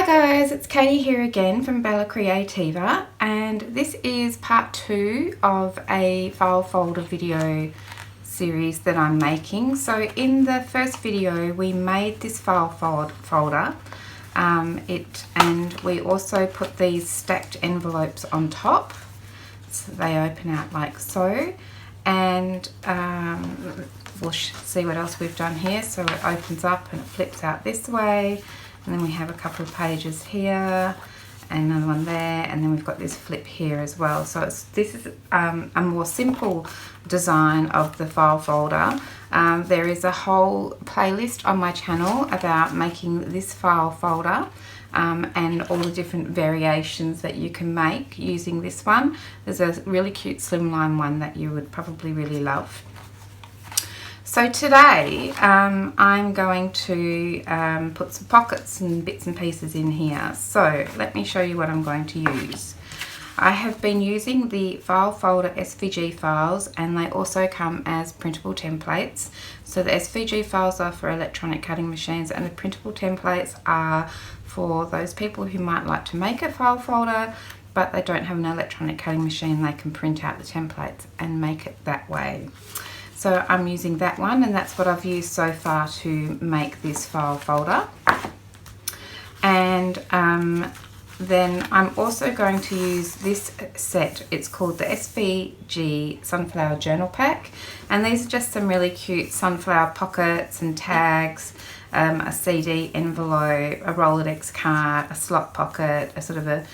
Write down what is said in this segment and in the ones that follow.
guys, it's Katie here again from Creativa, and this is part 2 of a file folder video series that I'm making. So in the first video we made this file folder and we also put these stacked envelopes on top, so they open out like so, and we'll see what else we've done here. So it opens up and it flips out this way, and then we have a couple of pages here and another one there, and then we've got this flip here as well. So this is a more simple design of the file folder. There is a whole playlist on my channel about making this file folder and all the different variations that you can make using this one. There's a really cute slimline one that you would probably really love. So today I'm going to put some pockets and bits and pieces in here. So let me show you what I'm going to use. I have been using the file folder SVG files, and they also come as printable templates. So the SVG files are for electronic cutting machines, and the printable templates are for those people who might like to make a file folder but they don't have an electronic cutting machine. They can print out the templates and make it that way. So I'm using that one, and that's what I've used so far to make this file folder. And then I'm also going to use this set. It's called the SVG Sunflower Journal Pack, and these are just some really cute sunflower pockets and tags, a CD envelope, a Rolodex card, a slot pocket, a sort of a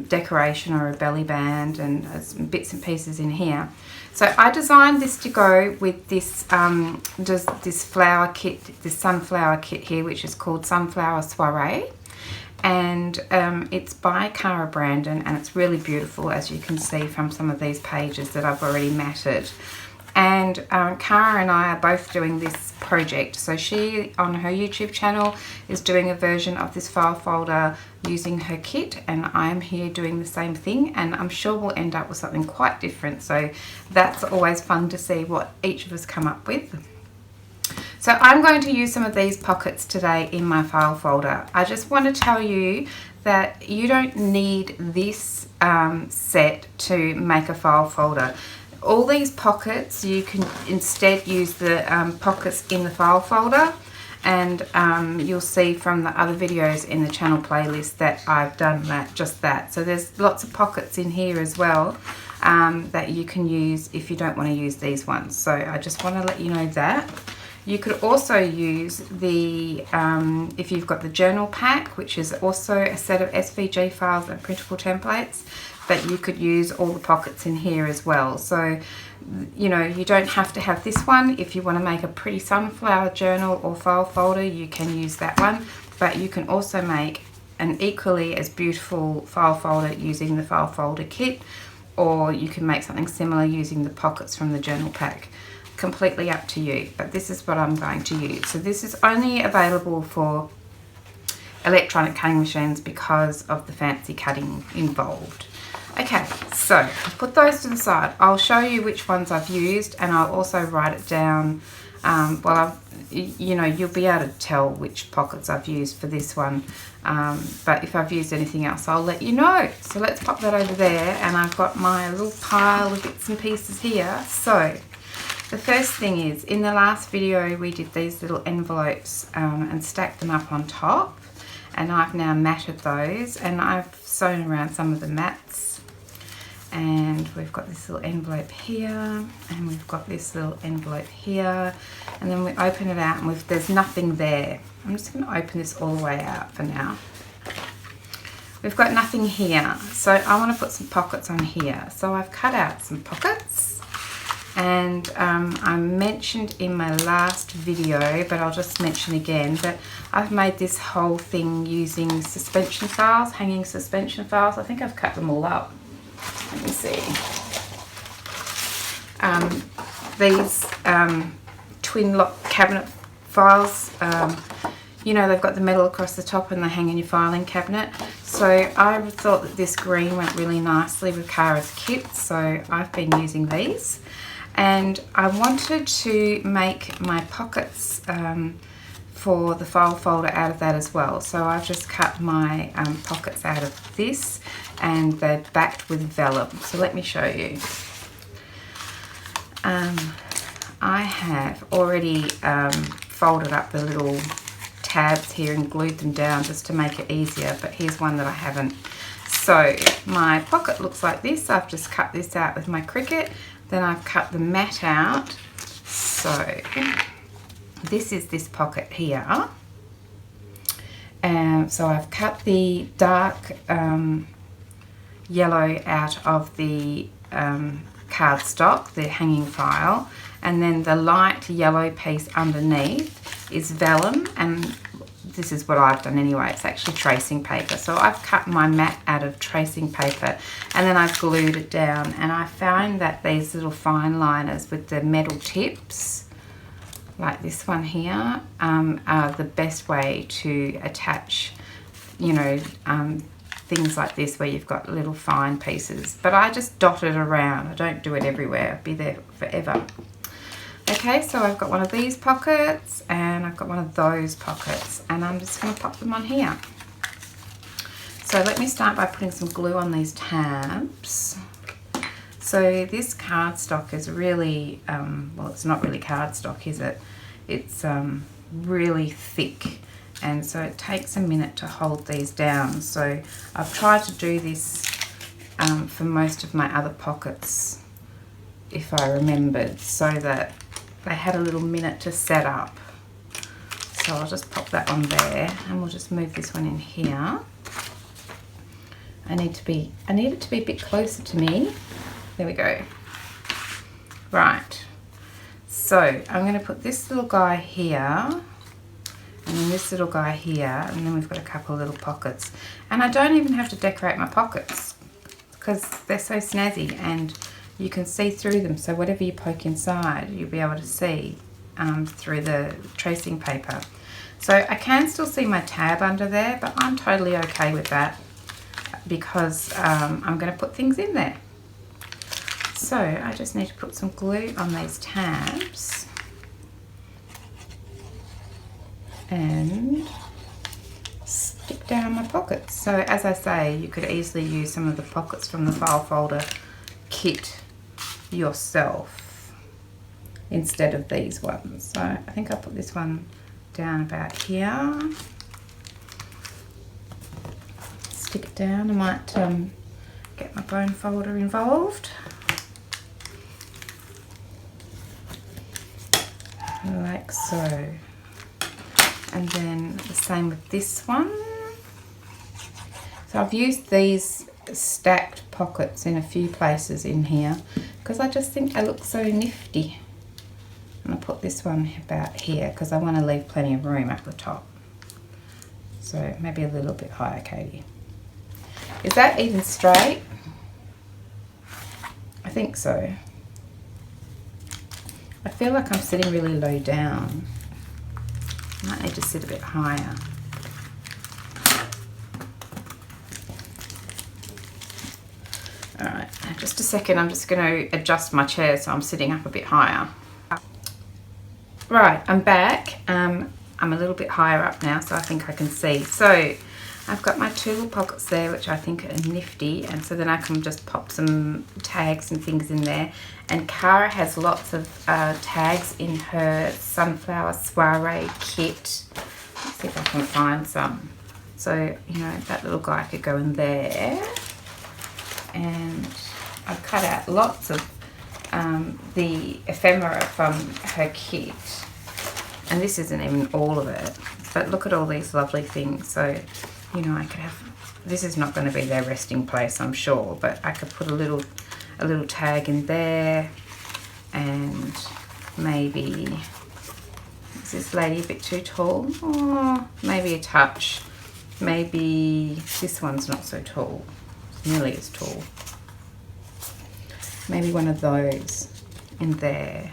decoration or a belly band, and some bits and pieces in here. So I designed this to go with this this flower kit, this sunflower kit here, which is called Sunflower Soiree, and it's by Cara Brandon, and it's really beautiful, as you can see from some of these pages that I've already matted. And Cara and I are both doing this project. So she, on her YouTube channel, is doing a version of this file folder using her kit, and I'm here doing the same thing, and I'm sure we'll end up with something quite different. So that's always fun to see what each of us come up with. So I'm going to use some of these pockets today in my file folder. I just want to tell you that you don't need this set to make a file folder. All these pockets, you can instead use the pockets in the file folder, and you'll see from the other videos in the channel playlist that I've done just that. So there's lots of pockets in here as well that you can use if you don't want to use these ones. So I just want to let you know that. You could also use the, if you've got the journal pack, which is also a set of SVG files and printable templates, that you could use all the pockets in here as well. So, you know, you don't have to have this one. If you want to make a pretty sunflower journal or file folder, you can use that one. But you can also make an equally as beautiful file folder using the file folder kit, or you can make something similar using the pockets from the journal pack. Completely up to you, but this is what I'm going to use. So this is only available for electronic cutting machines because of the fancy cutting involved. Okay, so I'll put those to the side. I'll show you which ones I've used, and I'll also write it down. You know, you'll be able to tell which pockets I've used for this one, but if I've used anything else, I'll let you know. So let's pop that over there, and I've got my little pile of bits and pieces here. So the first thing is, in the last video we did these little envelopes and stacked them up on top, and I've now matted those, and I've sewn around some of the mats. And we've got this little envelope here, and we've got this little envelope here, and then we open it out and there's nothing there. I'm just going to open this all the way out for now. We've got nothing here, so I want to put some pockets on here. So I've cut out some pockets, and I mentioned in my last video, but I'll just mention again, that I've made this whole thing using suspension files, hanging suspension files. I think I've cut them all up. Let me see. These twin lock cabinet files, you know, they've got the metal across the top and they hang in your filing cabinet. So I thought that this green went really nicely with Cara's kit, so I've been using these. And I wanted to make my pockets for the file folder out of that as well. So I've just cut my pockets out of this, and they're backed with vellum. So let me show you. I have already folded up the little tabs here and glued them down just to make it easier, but here's one that I haven't. So my pocket looks like this. I've just cut this out with my Cricut, then I've cut the mat out. So this is this pocket here. So I've cut the dark yellow out of the cardstock, the hanging file, and then the light yellow piece underneath is vellum, and this is what I've done anyway, it's actually tracing paper. So I've cut my mat out of tracing paper and then I've glued it down, and I found that these little fine liners with the metal tips, like this one here, are the best way to attach, you know, things like this where you've got little fine pieces. But I just dot it around, I don't do it everywhere, I'll be there forever. Okay, so I've got one of these pockets and I've got one of those pockets, and I'm just going to pop them on here. So let me start by putting some glue on these tabs. So this cardstock is really, well, it's not really cardstock, is it? It's really thick, and so it takes a minute to hold these down. So I've tried to do this for most of my other pockets, if I remembered, so that they had a little minute to set up. So I'll just pop that on there, and we'll just move this one in here. I need it to be a bit closer to me. There we go. Right. So I'm going to put this little guy here, and then this little guy here, and then we've got a couple of little pockets. And I don't even have to decorate my pockets because they're so snazzy and you can see through them. So whatever you poke inside, you'll be able to see through the tracing paper. So I can still see my tab under there, but I'm totally okay with that because I'm going to put things in there. So I just need to put some glue on these tabs and stick down my pockets. So as I say, you could easily use some of the pockets from the file folder kit yourself instead of these ones. So I think I'll put this one down about here. Stick it down. I might get my bone folder involved. Like so. And then the same with this one. So I've used these stacked pockets in a few places in here because I just think they look so nifty. And I'll put this one about here because I want to leave plenty of room at the top. So maybe a little bit higher, Katie. Is that even straight? I think so. I feel like I'm sitting really low down. I might need to sit a bit higher. Alright, just a second, I'm just going to adjust my chair so I'm sitting up a bit higher. Right, I'm back. I'm a little bit higher up now, so I think I can see. So I've got my two little pockets there, which I think are nifty, and so then I can just pop some tags and things in there. And Cara has lots of tags in her Sunflower Soiree kit. Let's see if I can find some. So, you know, that little guy could go in there. And I've cut out lots of the ephemera from her kit. And this isn't even all of it. But look at all these lovely things. So, you know, I could have, this is not going to be their resting place, I'm sure, but I could put a little tag in there, and maybe, is this lady a bit too tall? Oh, maybe a touch. Maybe this one's not so tall, it's nearly as tall. Maybe one of those in there,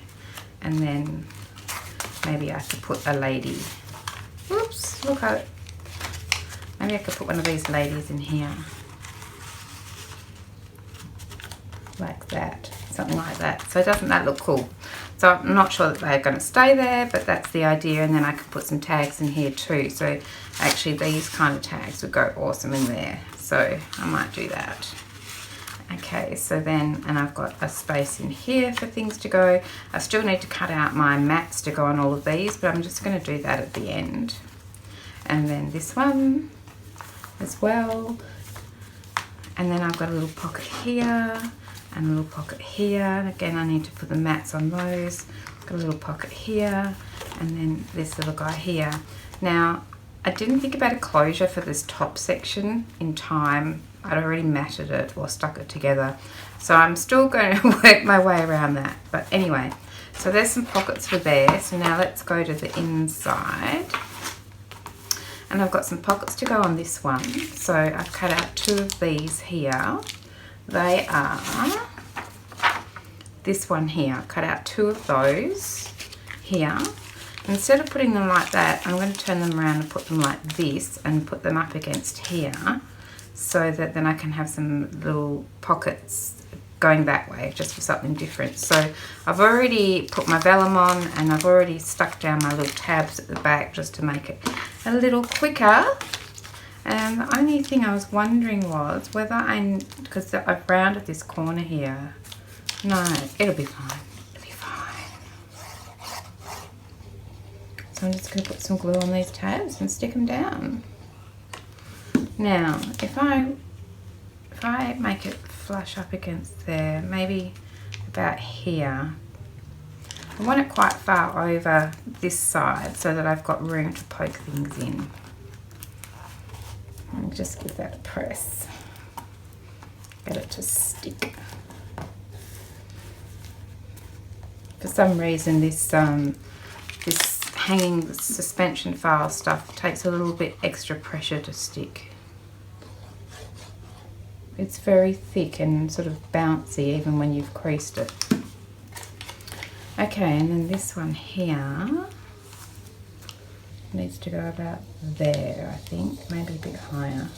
and then maybe I could put a lady. Oops, look at it. Maybe I could put one of these ladies in here. Like that, something like that. So doesn't that look cool? So I'm not sure that they're going to stay there, but that's the idea. And then I can put some tags in here too. So actually these kind of tags would go awesome in there. So I might do that. Okay, so then, and I've got a space in here for things to go. I still need to cut out my mats to go on all of these, but I'm just going to do that at the end. And then this one as well. And then I've got a little pocket here and a little pocket here. And again, I need to put the mats on those. Got a little pocket here and then this little guy here. Now, I didn't think about a closure for this top section in time. I'd already matted it or stuck it together. So I'm still going to work my way around that. But anyway, so there's some pockets for there. So now let's go to the inside. And I've got some pockets to go on this one. So I've cut out 2 of these here. They are this one here. I've cut out 2 of those here. Instead of putting them like that, I'm going to turn them around and put them like this and put them up against here, so that then I can have some little pockets going that way, just for something different. So I've already put my vellum on and I've already stuck down my little tabs at the back just to make it a little quicker. And the only thing I was wondering was whether because I've rounded this corner here. No, it'll be fine. It'll be fine. So I'm just going to put some glue on these tabs and stick them down. Now, if I make it flush up against there, maybe about here, I want it quite far over this side so that I've got room to poke things in. And just give that a press. Get it to stick. For some reason, this hanging suspension file stuff takes a little bit extra pressure to stick. It's very thick and sort of bouncy even when you've creased it. Okay, and then this one here needs to go about there, I think, maybe a bit higher.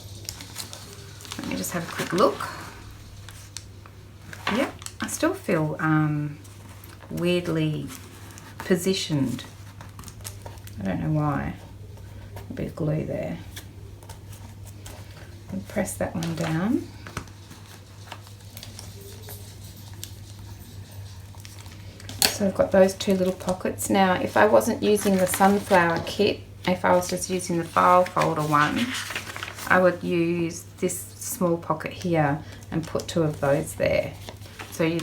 Let me just have a quick look. Yep, I still feel weirdly positioned. I don't know why. A bit of glue there. And press that one down. So I've got those 2 little pockets. Now, if I wasn't using the sunflower kit, if I was just using the file folder one, I would use this small pocket here and put 2 of those there. So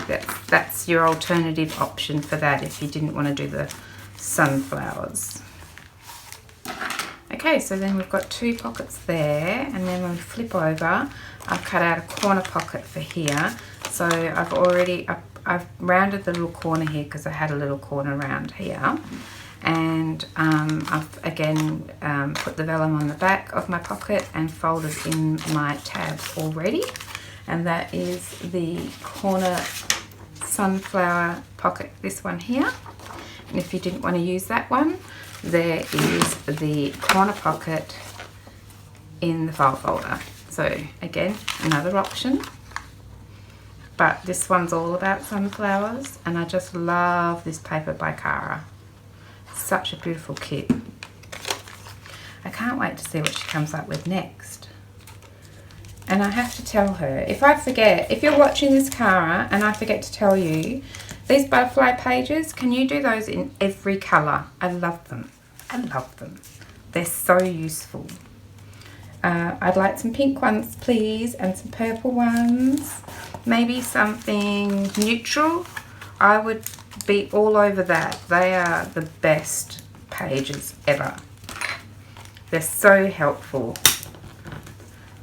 that's your alternative option for that if you didn't want to do the sunflowers. Okay, so then we've got 2 pockets there, and then when we flip over, I've cut out a corner pocket for here. So I've rounded the little corner here because I had a little corner around here. And I've again put the vellum on the back of my pocket and folded in my tab already. And that is the corner sunflower pocket, this one here. And if you didn't want to use that one, there is the corner pocket in the file folder. So again, another option. But this one's all about sunflowers, and I just love this paper by Cara. Such a beautiful kit. I can't wait to see what she comes up with next. And I have to tell her, if you're watching this, Cara, and I forget to tell you, these butterfly pages, can you do those in every colour? I love them. I love them. They're so useful. I'd like some pink ones, please, and some purple ones. Maybe something neutral. I would be all over that. They are the best pages ever. They're so helpful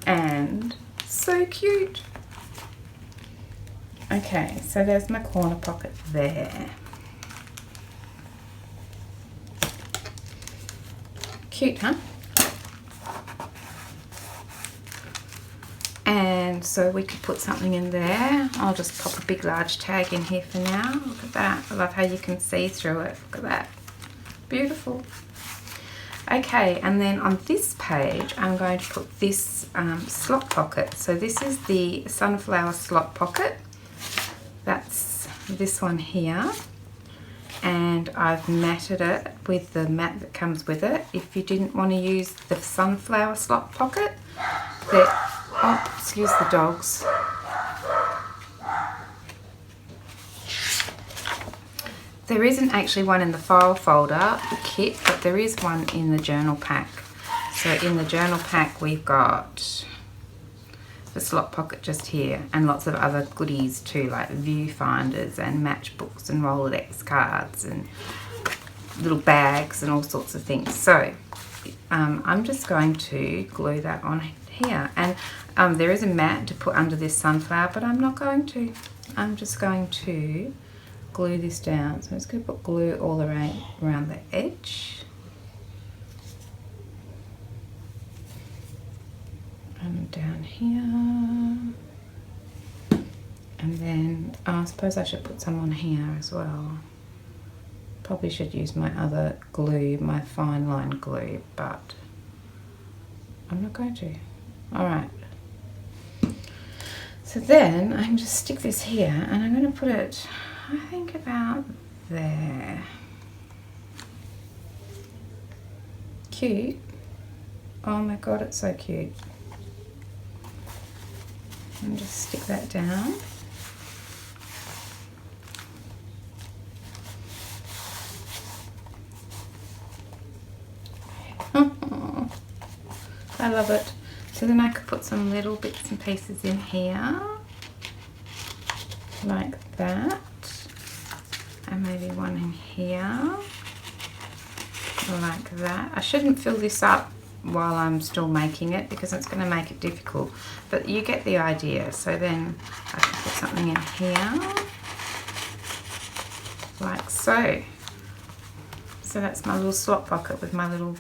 and so cute. Okay, so there's my corner pocket there. Cute, huh? And so we could put something in there. I'll just pop a big large tag in here for now. Look at that. I love how you can see through it. Look at that. Beautiful. Okay, and then on this page I'm going to put this slot pocket. So this is the sunflower slot pocket. That's this one here. and I've matted it with the mat that comes with it. If you didn't want to use the sunflower slot pocket, oh, excuse the dogs. There isn't actually one in the file folder kit, but there is one in the journal pack. So in the journal pack we've got the slot pocket just here, and lots of other goodies too, like viewfinders and matchbooks and Rolodex cards and little bags and all sorts of things. So I'm just going to glue that on here, and there is a mat to put under this sunflower, but I'm not going to. I'm just going to glue this down. So I'm just going to put glue all around the edge. And down here, and then I suppose I should put some on here as well. Probably should use my other glue, my fine line glue, but I'm not going to. Alright, so then I can just stick this here, and I'm going to put it, I think, about there. Cute. Oh my god, it's so cute. And just stick that down. I love it. So then I could put some little bits and pieces in here, like that, and maybe one in here, like that. I shouldn't fill this up while I'm still making it because it's going to make it difficult, but you get the idea. So then I can put something in here like so. So that's my little slot pocket with my little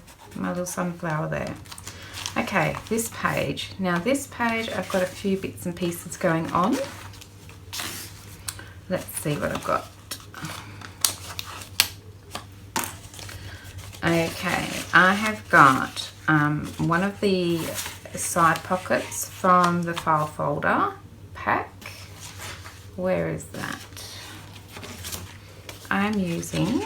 sunflower there. Okay, this page. Now this page I've got a few bits and pieces going on. Let's see what I've got. Okay, I have got one of the side pockets from the file folder pack. Where is that? I'm using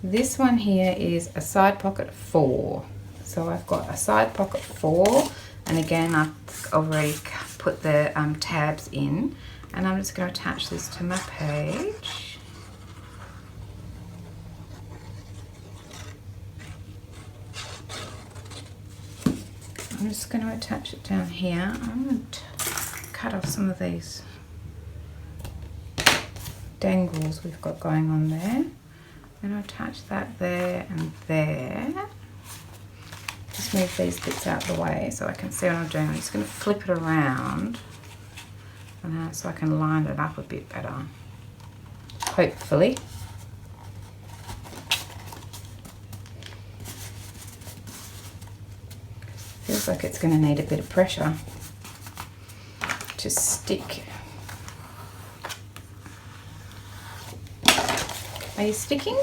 this one here, is a side pocket 4. So I've got a side pocket 4, and again I've already put the tabs in, and I'm just going to attach this to my page. I'm just going to attach it down here. I'm going to cut off some of these dangles we've got going on there. I'm going to attach that there and there. Just move these bits out of the way so I can see what I'm doing. I'm just going to flip it around so I can line it up a bit better, hopefully. Feels like it's going to need a bit of pressure to stick. Are you sticking?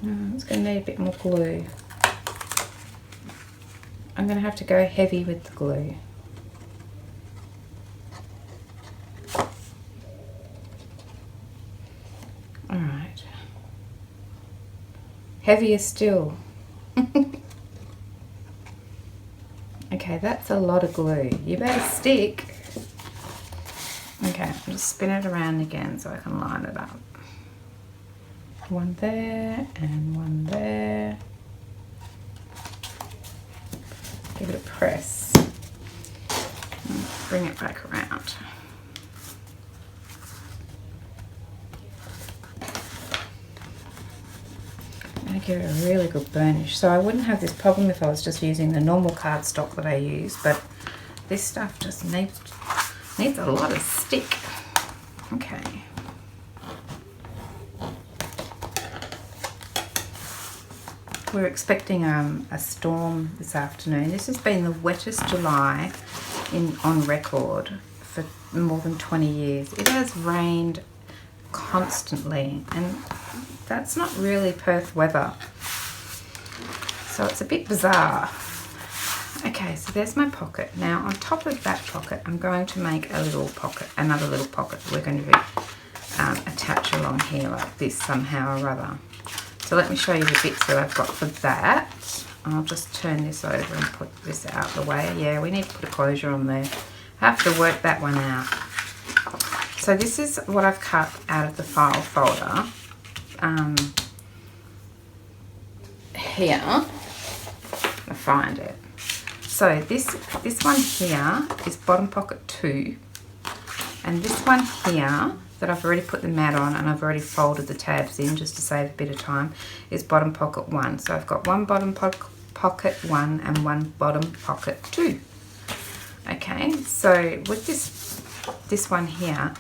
No, it's going to need a bit more glue. I'm going to have to go heavy with the glue. Alright. Heavier still. Okay, that's a lot of glue. You better stick. Okay, I'll just spin it around again so I can line it up. One there and one there. Give it a press. And bring it back around. I'm going to give it a really good burnish. So I wouldn't have this problem if I was just using the normal cardstock that I use, but this stuff just needs a lot of stick. Okay. We're expecting a storm this afternoon. This has been the wettest July on record for more than 20 years. It has rained constantly, and that's not really Perth weather. So it's a bit bizarre. Okay, so there's my pocket. Now on top of that pocket, I'm going to make a little pocket, another little pocket that we're going to attach along here like this somehow or other. So let me show you the bits that I've got for that. I'll just turn this over and put this out the way. Yeah, we need to put a closure on there. I have to work that one out. So this is what I've cut out of the file folder. Here, I find it. So this one here is bottom pocket 2, and this one here that I've already put the mat on and I've already folded the tabs in just to save a bit of time is bottom pocket 1. So I've got one bottom pocket 1 and one bottom pocket 2. Okay, so with this one here,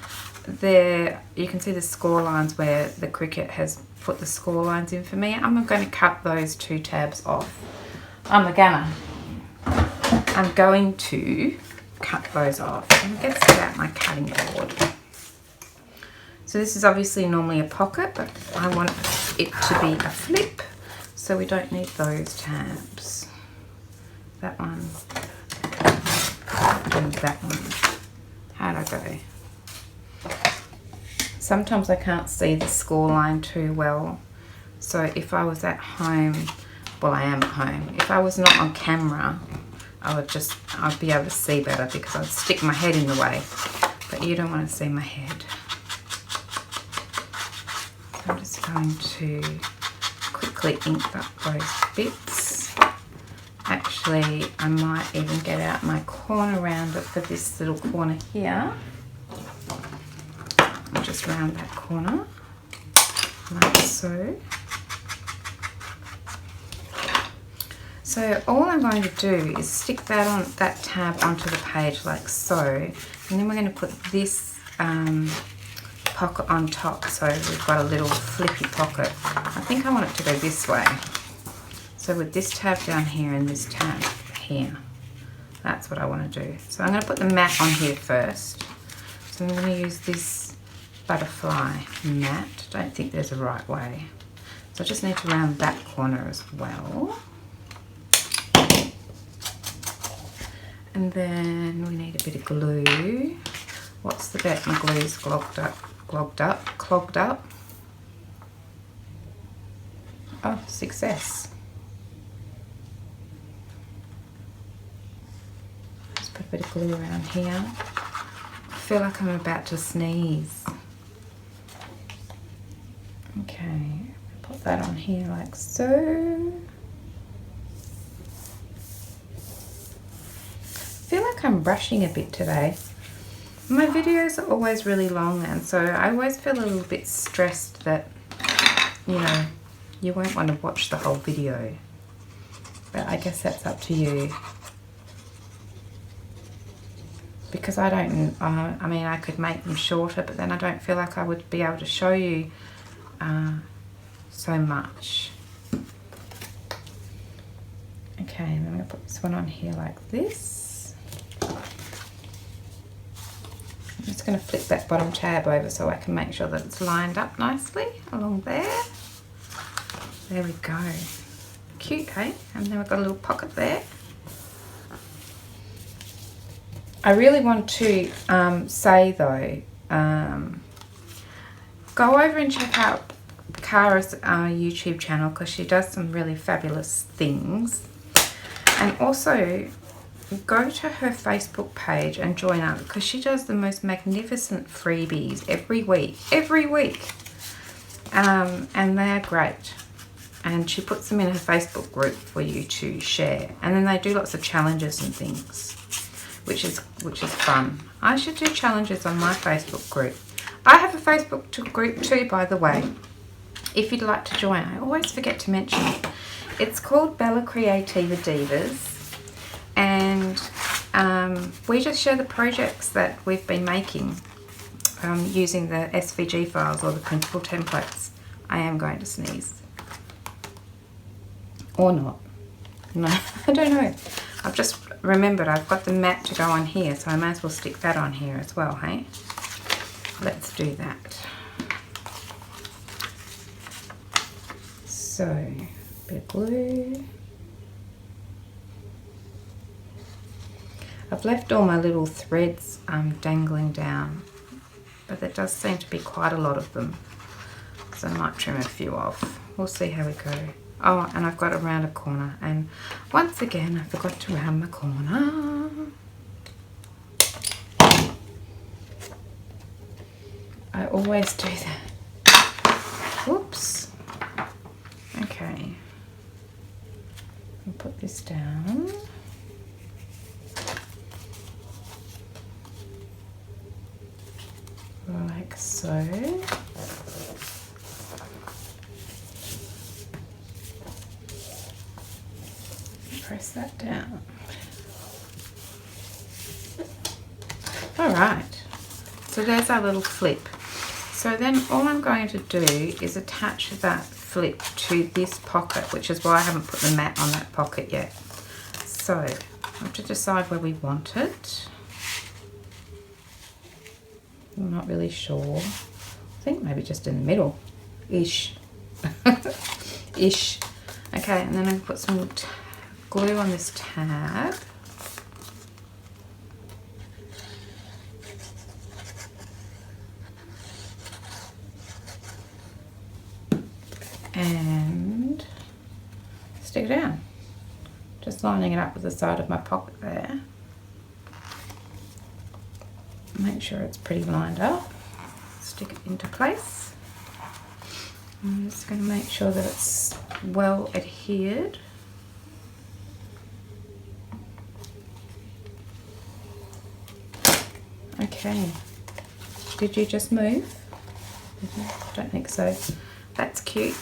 there you can see the score lines where the Cricut has put the score lines in for me. I'm going to cut those 2 tabs off. I'm going to cut those off. And get out my cutting board. So this is obviously normally a pocket, but I want it to be a flip, so we don't need those tabs. That one and that one. How'd I go? Sometimes I can't see the score line too well, so if I was at home, well, I am at home. If I was not on camera, I'd be able to see better because I'd stick my head in the way, but you don't want to see my head. So I'm just going to quickly ink up those bits. Actually, I might even get out my corner rounder for this little corner here. I'll just round that corner, like so. So all I'm going to do is stick that tab onto the page like so, and then we're going to put this pocket on top, so we've got a little flippy pocket. I think I want it to go this way. So with this tab down here and this tab here, that's what I want to do. So I'm going to put the mat on here first. So I'm going to use this butterfly mat. I don't think there's a right way. So I just need to round that corner as well. And then we need a bit of glue. What's the bet? My glue's clogged up. Oh, success. Just put a bit of glue around here. I feel like I'm about to sneeze. Okay, put that on here like so. I feel like I'm rushing a bit today. My videos are always really long, and so I always feel a little bit stressed that, you know, you won't want to watch the whole video. But I guess that's up to you. Because I don't, I mean, I could make them shorter, but then I don't feel like I would be able to show you so much. Okay, and then I'm going to put this one on here like this. I'm just going to flip that bottom tab over so I can make sure that it's lined up nicely along there. There we go. Cute, eh? And then we've got a little pocket there. I really want to say though, go over and check out Cara's YouTube channel because she does some really fabulous things. And also, go to her Facebook page and join up because she does the most magnificent freebies every week, and they're great, and she puts them in her Facebook group for you to share, and then they do lots of challenges and things, which is fun. I should do challenges on my Facebook group. I have a Facebook group too, by the way, if you'd like to join. I always forget to mention it. It's called Bella Creativa Divas. And we just share the projects that we've been making using the SVG files or the Printable Templates. I am going to sneeze. Or not. No, I don't know. I've just remembered I've got the mat to go on here, so I may as well stick that on here as well, hey? Let's do that. So, a bit of glue. I've left all my little threads dangling down, but there does seem to be quite a lot of them, so I might trim a few off. We'll see how we go. Oh, and I've got to round a corner, and once again I forgot to round my corner. I always do that. Whoops. Okay. I'll put this down. Like so. Press that down. Alright, so there's our little flip. So then all I'm going to do is attach that flip to this pocket, which is why I haven't put the mat on that pocket yet. So I have to decide where we want it. I'm not really sure. I think maybe just in the middle. Ish. Ish. Okay, and then I'm going to put some glue on this tab. And stick it down. Just lining it up with the side of my pocket there. Make sure it's pretty lined up. Stick it into place. I'm just going to make sure that it's well adhered. Okay. Did you just move? Don't think so. That's cute.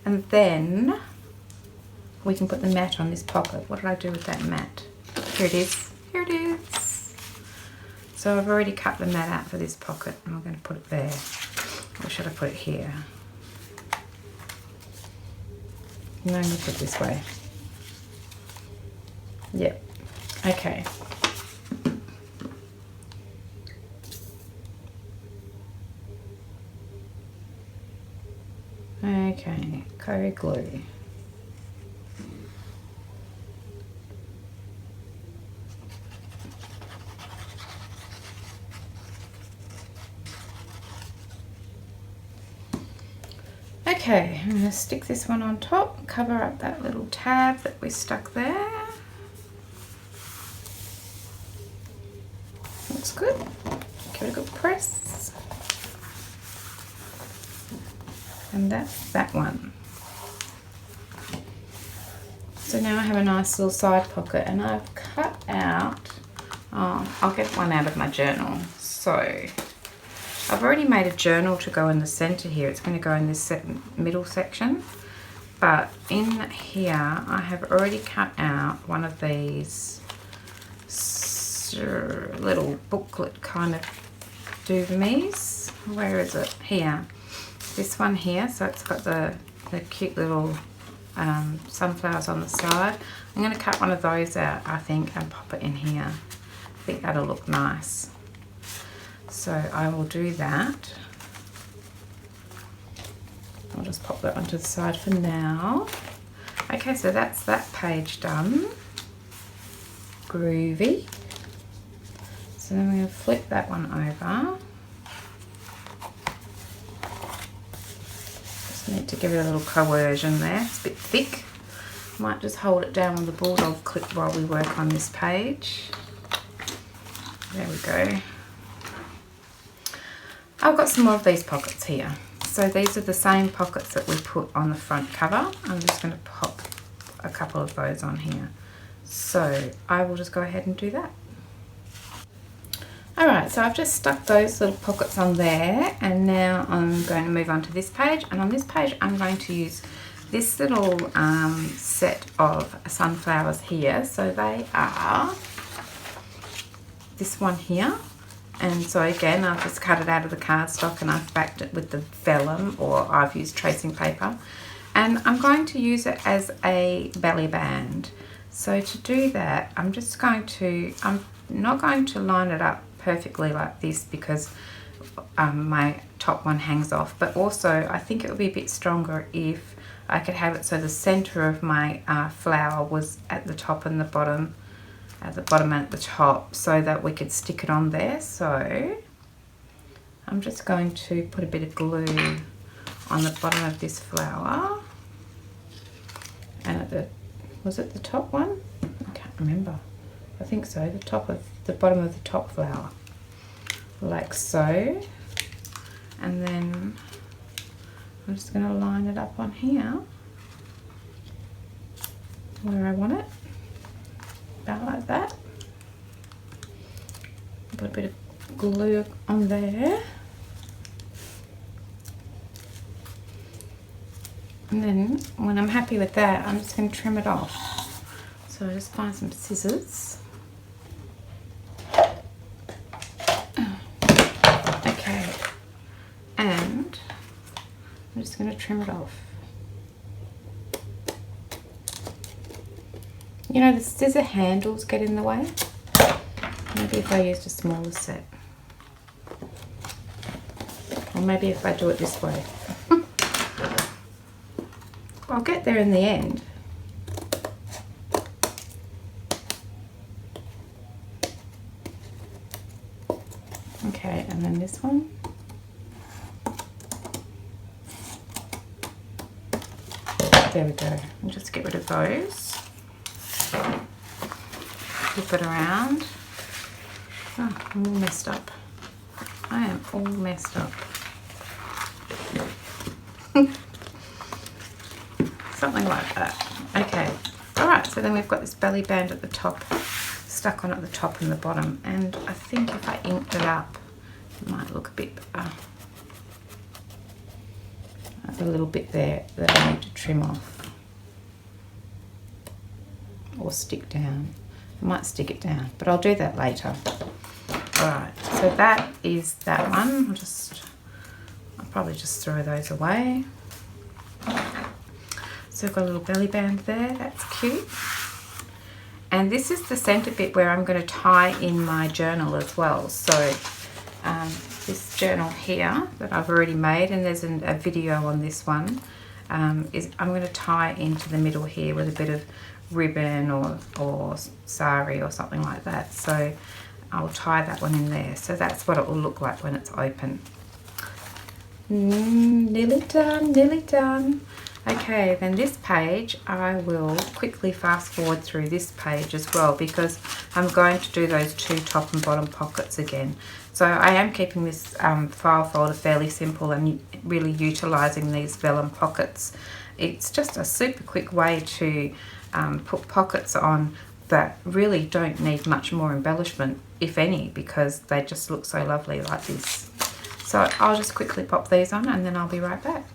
And then we can put the mat on this pocket. What did I do with that mat? Here it is. Here it is. So I've already cut the mat out for this pocket, and I'm going to put it there. Or should I put it here? No, I'm going to put it this way. Yep. Okay. Okay, Cara glue. Okay, I'm going to stick this one on top, cover up that little tab that we stuck there. Looks good. Give it a good press. And that's that one. So now I have a nice little side pocket, and I've cut out, I'll get one out of my journal. So I've already made a journal to go in the center here. It's going to go in this middle section. But in here, I have already cut out one of these little booklet kind of doodamies. Where is it? Here. This one here. So it's got the cute little sunflowers on the side. I'm going to cut one of those out, I think, and pop it in here. I think that'll look nice. So I will do that. I'll just pop that onto the side for now. Okay, so that's that page done. Groovy. So then we're going to flip that one over. Just need to give it a little coercion there. It's a bit thick. Might just hold it down with the bulldog clip while we work on this page. There we go. I've got some more of these pockets here. So these are the same pockets that we put on the front cover. I'm just going to pop a couple of those on here. So I will just go ahead and do that. Alright, so I've just stuck those little pockets on there, and now I'm going to move on to this page. And on this page I'm going to use this little set of sunflowers here. So they are this one here. And so again, I've just cut it out of the cardstock and I've backed it with the vellum, or I've used tracing paper. And I'm going to use it as a belly band. So to do that, I'm not going to line it up perfectly like this because my top one hangs off. But also, I think it would be a bit stronger if I could have it so the center of my flower was at the top and the bottom at the bottom and at the top so that we could stick it on there. So I'm just going to put a bit of glue on the bottom of this flower, and at the, was it the top one? I can't remember. I think so, the bottom of the top flower, like so. And then I'm just going to line it up on here where I want it, about like that. Put a bit of glue on there. And then when I'm happy with that, I'm just going to trim it off. So I just find some scissors. Okay, and I'm just going to trim it off. You know, the scissor handles get in the way. Maybe if I used a smaller set. Or maybe if I do it this way. I'll get there in the end. Okay, and then this one. There we go. I'll just get rid of those. Flip it around. Oh, I'm all messed up. I am all messed up. Something like that. Okay. Alright, so then we've got this belly band at the top, stuck on at the top and the bottom. And I think if I inked it up, it might look a bit better. There's a little bit there that I need to trim off. Or stick down. I might stick it down, but I'll do that later. Alright, so that is that one. I'll probably just throw those away. So I've got a little belly band there, that's cute. And this is the center bit where I'm going to tie in my journal as well. So this journal here that I've already made, and there's a video on this one, is I'm going to tie into the middle here with a bit of ribbon or sari or something like that. So I'll tie that one in there. So that's what it will look like when it's open. Nearly done, nearly done. Okay, then this page, I will quickly fast forward through this page as well, because I'm going to do those two top and bottom pockets again. So I am keeping this file folder fairly simple and really utilising these vellum pockets. It's just a super quick way to put pockets on that really don't need much more embellishment, if any, because they just look so lovely like this. So I'll just quickly pop these on and then I'll be right back.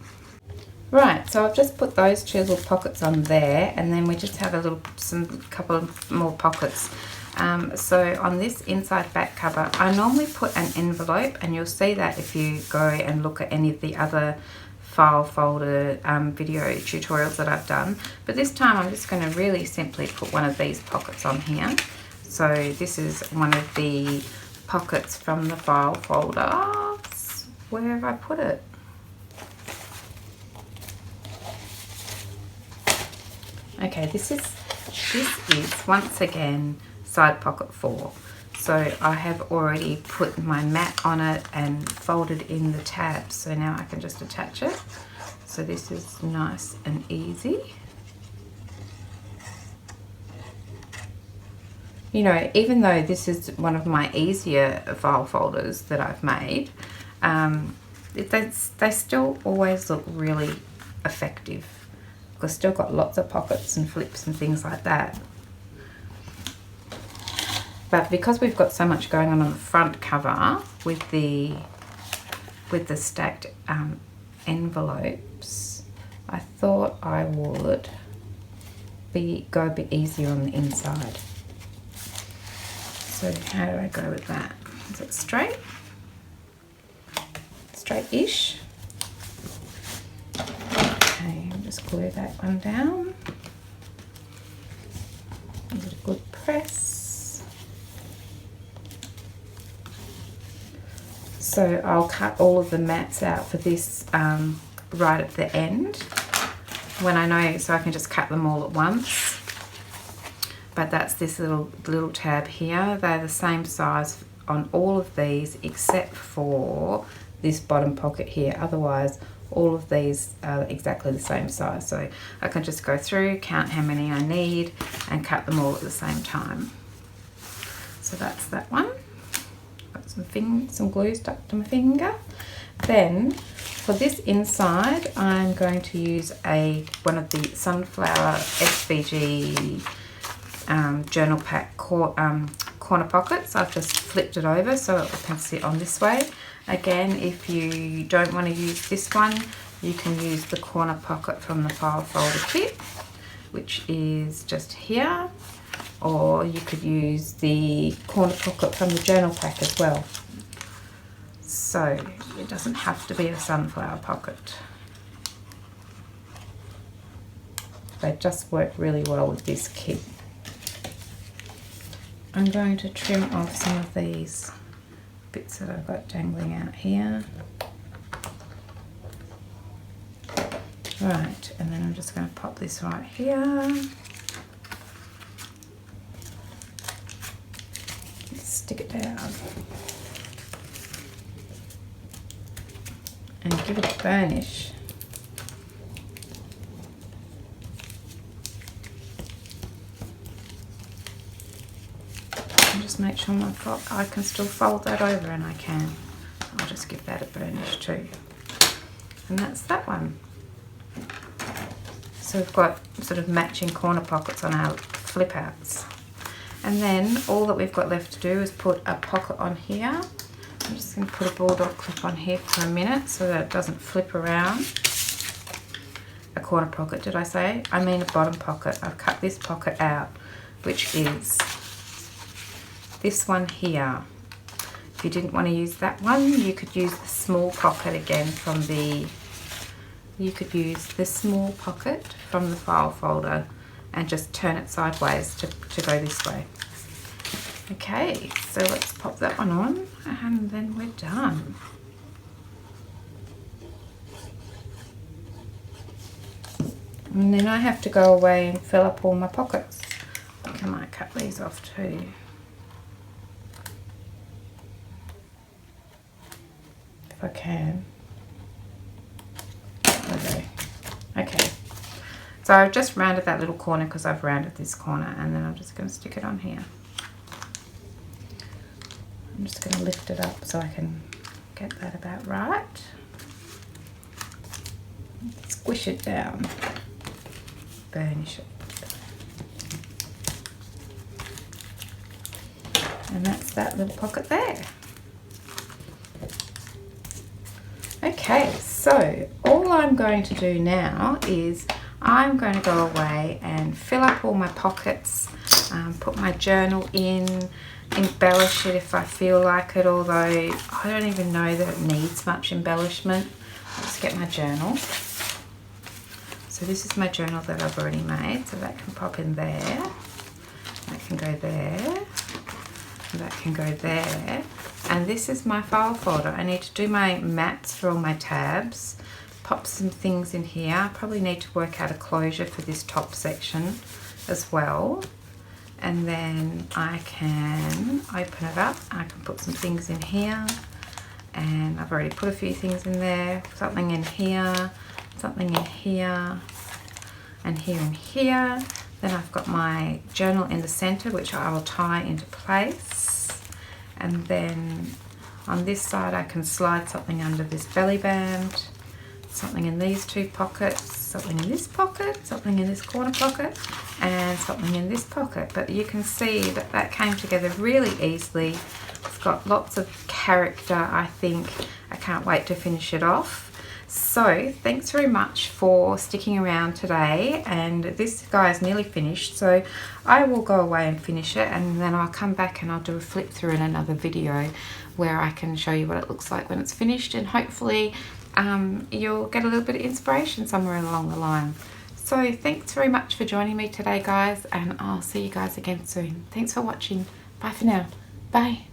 Right, so I've just put those two little pockets on there, and then we just have a couple of more pockets. So on this inside back cover, I normally put an envelope, and you'll see that if you go and look at any of the other file folder video tutorials that I've done. But this time I'm just going to really simply put one of these pockets on here. So this is one of the pockets from the file folder. Where have I put it? Okay, this is once again side pocket 4. So I have already put my mat on it and folded in the tabs, so now I can just attach it. So this is nice and easy. You know, even though this is one of my easier file folders that I've made, they still always look really effective. I've still got lots of pockets and flips and things like that. But because we've got so much going on the front cover with the stacked envelopes, I thought I would go a bit easier on the inside. So how do I go with that? Is it straight? Straight-ish? Okay, I'll just glue that one down. Give it a good press. So I'll cut all of the mats out for this right at the end when I know, so I can just cut them all at once. but that's this little tab here. They're the same size on all of these except for this bottom pocket here. Otherwise all of these are exactly the same size, so I can just go through, count how many I need and cut them all at the same time. So that's that one. Got some glue stuck to my finger. Then for this inside, I'm going to use one of the Sunflower SVG journal pack corner pockets. I've just flipped it over so it can sit on this way. Again, if you don't want to use this one, you can use the corner pocket from the file folder kit, which is just here, or you could use the corner pocket from the journal pack as well. So it doesn't have to be a sunflower pocket. They just work really well with this kit. I'm going to trim off some of these bits that I've got dangling out here. Right, and then I'm just going to pop this right here. Stick it down. And give it a burnish. And just make sure I can still fold that over, and I can. I'll just give that a burnish too. And that's that one. So we've got sort of matching corner pockets on our flip outs. And then all that we've got left to do is put a pocket on here. I'm just going to put a bulldog clip on here for a minute so that it doesn't flip around. A corner pocket, did I say? I mean a bottom pocket. I've cut this pocket out, which is this one here. If you didn't want to use that one, you could use the small pocket again from the... You could use the small pocket from the file folder and just turn it sideways to go this way. Okay, so let's pop that one on and then we're done. And then I have to go away and fill up all my pockets. I think I might cut these off too. If I can. Okay, so I've just rounded that little corner because I've rounded this corner, and then I'm just going to stick it on here. I'm just going to lift it up so I can get that about right. Squish it down, burnish it. And that's that little pocket there. Okay, so all I'm going to do now is I'm going to go away and fill up all my pockets, put my journal in, embellish it if I feel like it, although I don't even know that it needs much embellishment. Let's get my journal. So this is my journal that I've already made, so that can pop in there, that can go there, and that can go there. And this is my file folder. I need to do my mats for all my tabs, pop some things in here. I probably need to work out a closure for this top section as well. And then I can open it up. I can put some things in here. And I've already put a few things in there. Something in here, something in here, and here and here. Then I've got my journal in the center, which I will tie into place. And then on this side I can slide something under this belly band, something in these two pockets, something in this pocket, something in this corner pocket, and something in this pocket. But you can see that that came together really easily. It's got lots of character, I think. I can't wait to finish it off. So thanks very much for sticking around today, and this guy is nearly finished, so I will go away and finish it, and then I'll come back and I'll do a flip through in another video where I can show you what it looks like when it's finished, and hopefully you'll get a little bit of inspiration somewhere along the line. So thanks very much for joining me today, guys, and I'll see you guys again soon. Thanks for watching. Bye for now. Bye.